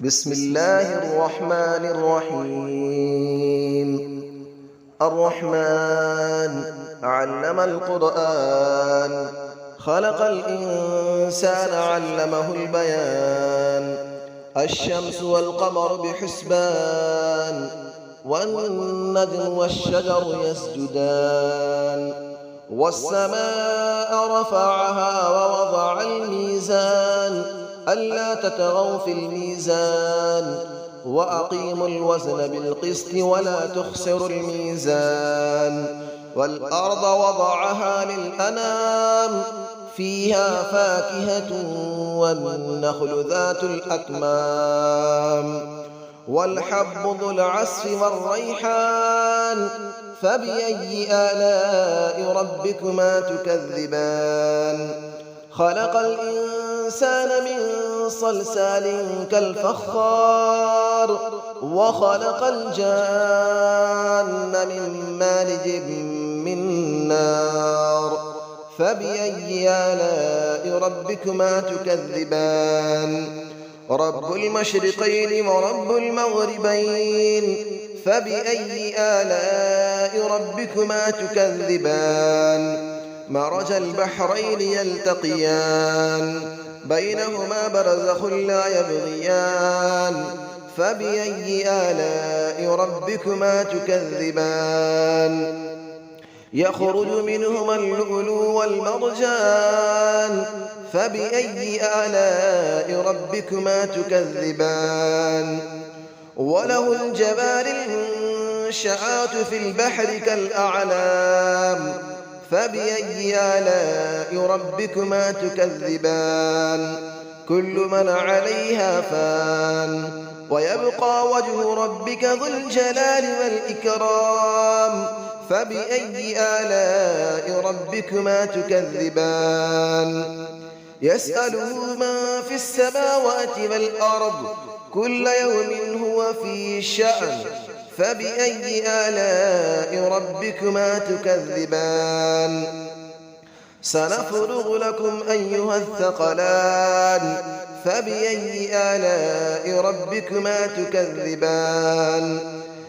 بسم الله الرحمن الرحيم. الرحمن علم القرآن، خلق الإنسان علمه البيان. الشمس والقمر بحسبان، والنجم والشجر يسجدان. والسماء رفعها ووضع الميزان، ألا تطغوا في الميزان، وأقيموا الوزن بالقسط ولا تخسروا الميزان. والأرض وضعها للأنام، فيها فاكهة والنخل ذات الأكمام، والحب ذو العصف والريحان. فبأي آلاء ربكما تكذبان؟ خلق الإنسان من صلصال كالفخار، وخلق الجان من مارج من نار. فبأي آلاء ربكما تكذبان؟ رب المشرقين ورب المغربين. فبأي آلاء ربكما تكذبان؟ مرج البحرين يلتقيان، بينهما برزخ لا يبغيان. فبأي آلاء ربكما تكذبان؟ يخرج منهما اللؤلؤ والمرجان. فبأي آلاء ربكما تكذبان؟ وله الجوار المنشآت في البحر كالأعلام. فبأي آلاء ربكما تكذبان؟ كل من عليها فان، ويبقى وجه ربك ذو الجلال والإكرام. فبأي آلاء ربكما تكذبان؟ يسأله من في السماوات والأرض، كل يوم هو في شأن. فبأي آلاء ربكما تكذبان؟ سنفرغ لكم أيها الثقلان. فبأي آلاء ربكما تكذبان؟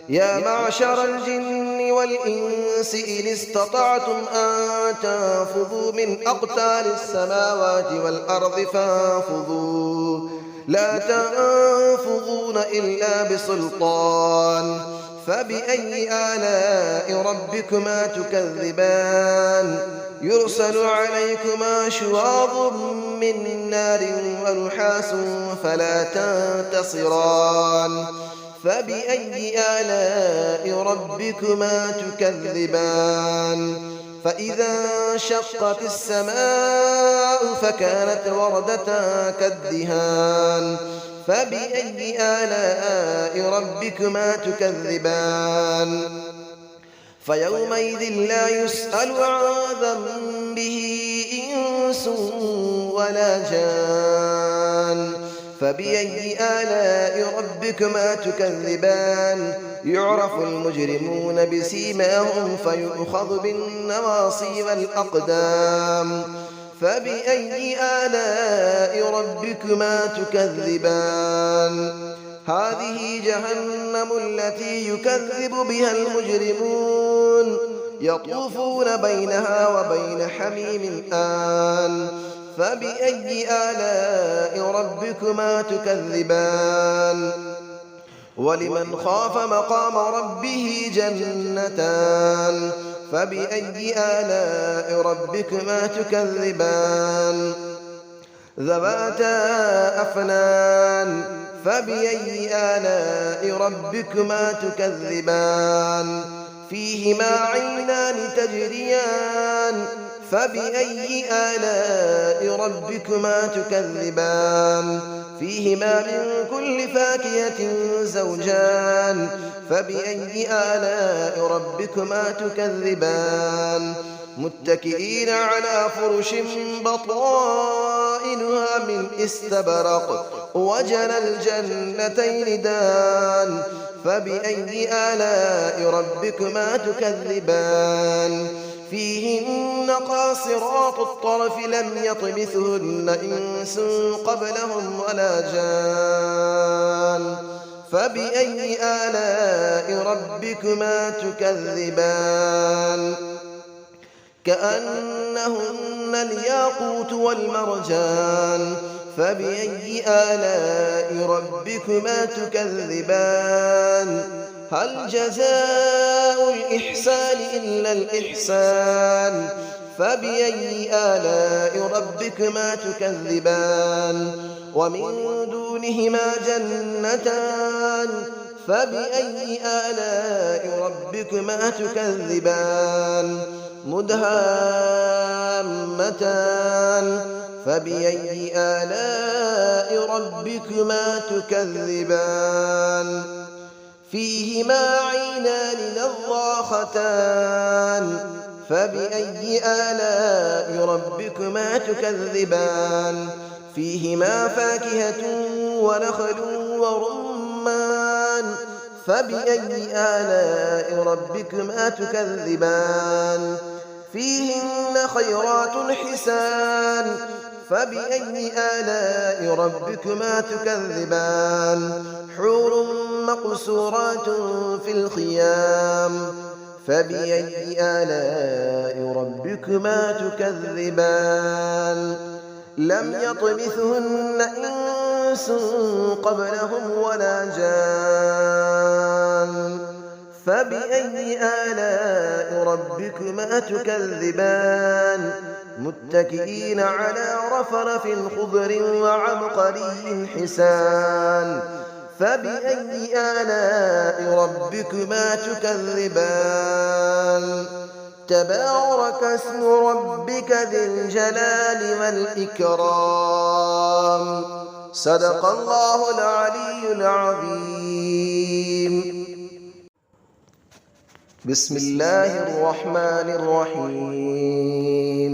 يا معشر الجن والإنس إن استطعتم أن تنفذوا من أقطار السماوات والأرض فانفذوا، لا تنفذون إلا بسلطان. فبأي آلاء ربكما تكذبان؟ يرسل عليكما شواظ من نار ونحاس فلا تنتصران. فبأي آلاء ربكما تكذبان؟ فإذا انشقت السماء فكانت وردة كالدهان. فبأي آلاء ربكما تكذبان؟ فيومئذ لا يسأل عن ذنبه إنس ولا جان. فبأي آلاء ربكما تكذبان؟ يعرف المجرمون بسيماهم فيؤخذ بالنواصي والأقدام. فبأي آلاء ربكما تكذبان؟ هذه جهنم التي يكذب بها المجرمون، يطوفون بينها وبين حميم آن. فبأي آلاء ربكما تكذبان؟ ولمن خاف مقام ربه جنتان. فبأي آلاء ربكما تكذبان؟ ذواتا أفنان. فبأي آلاء ربكما تكذبان؟ فيهما عينان تجريان. فبأي آلاء ربكما تكذبان؟ فيهما من كل فاكهة زوجان. فبأي آلاء ربكما تكذبان؟ متكئين على فرش بطائنها من استبرق، وجنى الجنتين دان. فبأي آلاء ربكما تكذبان؟ فيهن قاصرات الطرف لم يطمثهن إنس قبلهم ولا جان. فبأي آلاء ربكما تكذبان كأنهن الياقوت والمرجان فبأي آلاء ربكما تكذبان هل جزاء الإحسان إلا الإحسان فبأي آلاء ربكما تكذبان ومن دونهما جنتان فبأي آلاء ربكما تكذبان مدهامتان فبأي آلاء ربكما تكذبان فيهما عينان نضاختان فبأي آلاء ربكما تكذبان فيهما فاكهة ونخل ورمان فبأي آلاء ربكما تكذبان فيهن خيرات حسان فبأي آلاء ربكما تكذبان حور مقصورات في الخيام فبأي آلاء ربكما تكذبان لم يطمثهن إنس قبلهم ولا جان فبأي آلاء ربكما تكذبان متكئين على رفرف خضر وعبقري حسان فبأي آلاء ربكما تكذبان تبارك اسم ربك ذي الجلال والإكرام صدق الله العلي العظيم بسم الله الرحمن الرحيم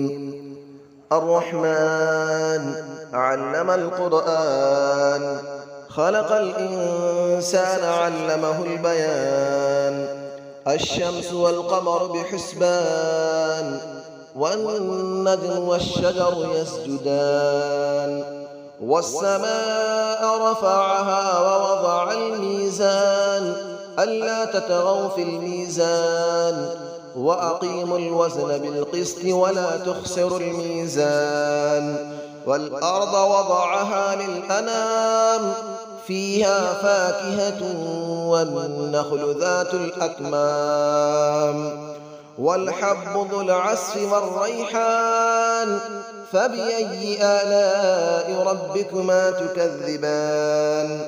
الرحمن علم القرآن خلق الإنسان علمه البيان الشمس والقمر بحسبان والنجم والشجر يسجدان والسماء رفعها ووضع الميزان ألا تطغوا في الميزان وأقيموا الوزن بالقسط ولا تخسروا الميزان والأرض وضعها للأنام فيها فاكهة والنخل ذات الأكمام والحب ذو العصف والريحان فبأي آلاء ربكما تكذبان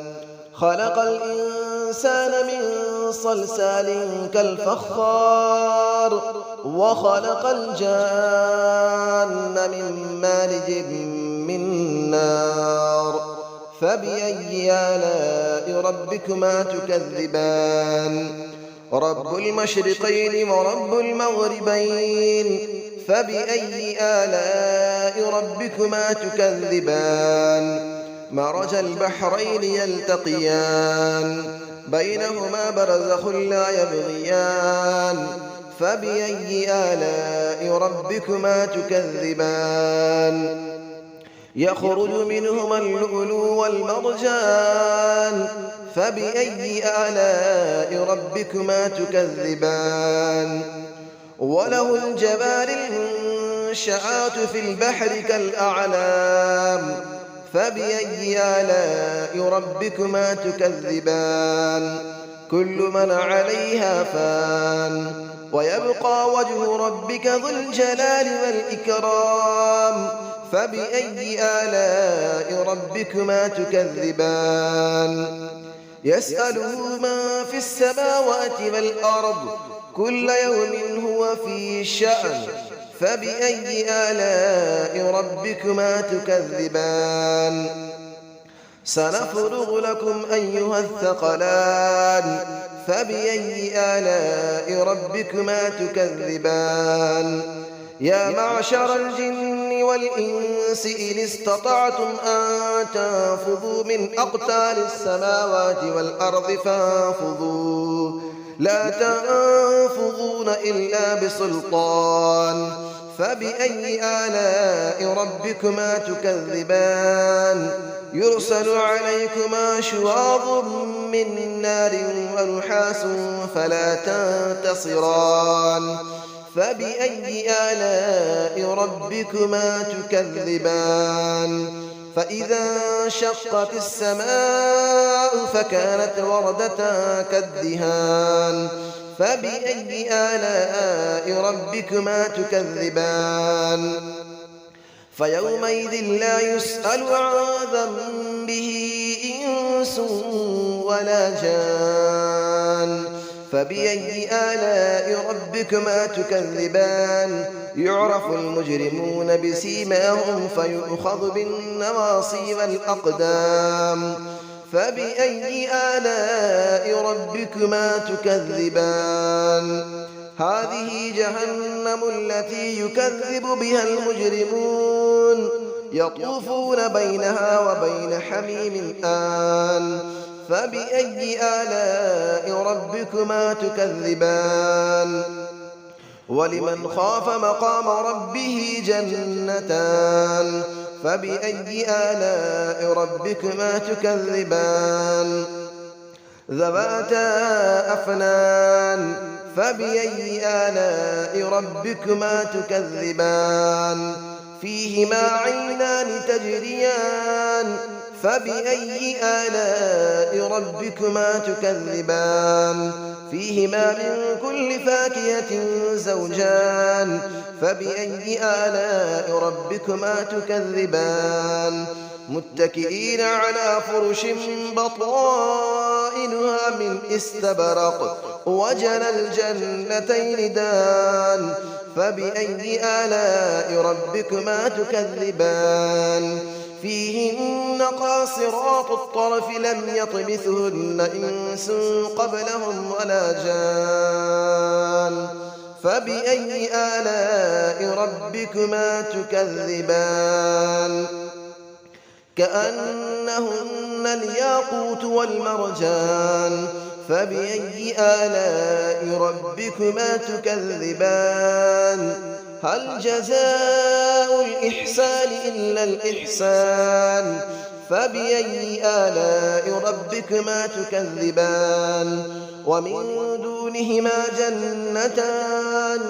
خلق الإنسان من صلصال كالفخار وخلق الجان من مارج من نار فبأي آلاء ربكما تكذبان رب المشرقين ورب المغربين فبأي آلاء ربكما تكذبان مرج البحرين يلتقيان بينهما برزخ لا يبغيان فبأي آلاء ربكما تكذبان يخرج منهما اللؤلؤ والمرجان فبأي آلاء ربكما تكذبان وله الجبال المنشآت في البحر كالأعلام فبأي آلاء ربكما تكذبان كل من عليها فان ويبقى وجه ربك ذو الجلال والإكرام فبأي آلاء ربكما تكذبان يسأله ما في السماوات والأرض كل يوم هو في شأن فبأي آلاء ربكما تكذبان سنفرغ لكم أيها الثقلان فبأي آلاء ربكما تكذبان يا معشر الجن والإنس إن استطعتم أن تنفذوا من أقطار السماوات والأرض فانفذوا لا تنفذون إلا بسلطان فبأي آلاء ربكما تكذبان يرسل عليكما شواظ من نار ونحاس فلا تنتصران فبأي آلاء ربكما تكذبان فإذا انشقت السماء فكانت وردة كالدهان فبأي آلاء ربكما تكذبان فيومئذ لا يسأل عن ذنبه إنس ولا جان فبأي آلاء ربكما تكذبان يعرف المجرمون بسيماهم فيؤخذ بالنواصي والأقدام فبأي آلاء ربكما تكذبان هذه جهنم التي يكذب بها المجرمون يطوفون بينها وبين حميم آن فبأي آلاء ربكما تكذبان ولمن خاف مقام ربه جنتان فبأي آلاء ربكما تكذبان ذواتا أفنان فبأي آلاء ربكما تكذبان فيهما عينان تجريان فبأي آلاء ربكما تكذبان فيهما من كل فاكهة زوجان فبأي آلاء ربكما تكذبان متكئين على فرش بطائنها من استبرق وجنى الجنتين دان فبأي آلاء ربكما تكذبان فيهن قاصرات الطرف لم يطمثهن إنس قبلهم ولا جان فبأي آلاء ربكما تكذبان كأنهن الياقوت والمرجان فبأي آلاء ربكما تكذبان هل جزاء الإحسان إلا الإحسان فبأي آلاء ربكما تكذبان ومن دونهما جنتان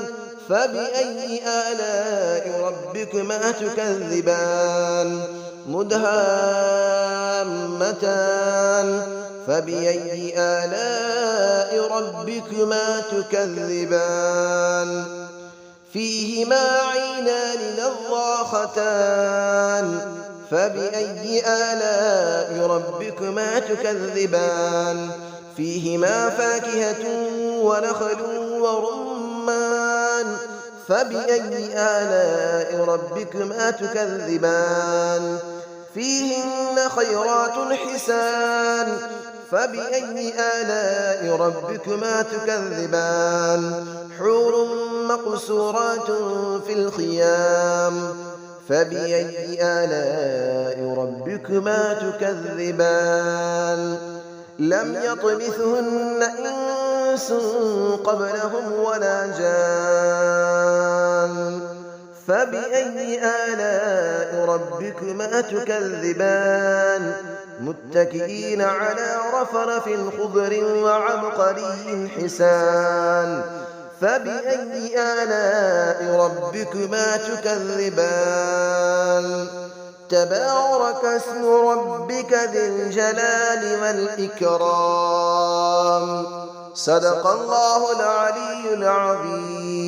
فبأي آلاء ربكما تكذبان مدهامتان فبأي آلاء ربكما تكذبان فيهما عينان نضاختان فبأي آلاء ربكما تكذبان فيهما فاكهة ونخل ورمان فبأي آلاء ربكما تكذبان فيهن خيرات حسان فبأي آلاء ربكما تكذبان حور مقصورات في الخيام فبأي آلاء ربكما تكذبان لم يطمثهن إنس قبلهم ولا جان فبأي آلاء ربكما تكذبان متكئين على رفرف خضر وعبقري حسان فبأي آلاء ربكما تكذبان تبارك اسم ربك ذي الجلال والإكرام صدق الله العلي العظيم.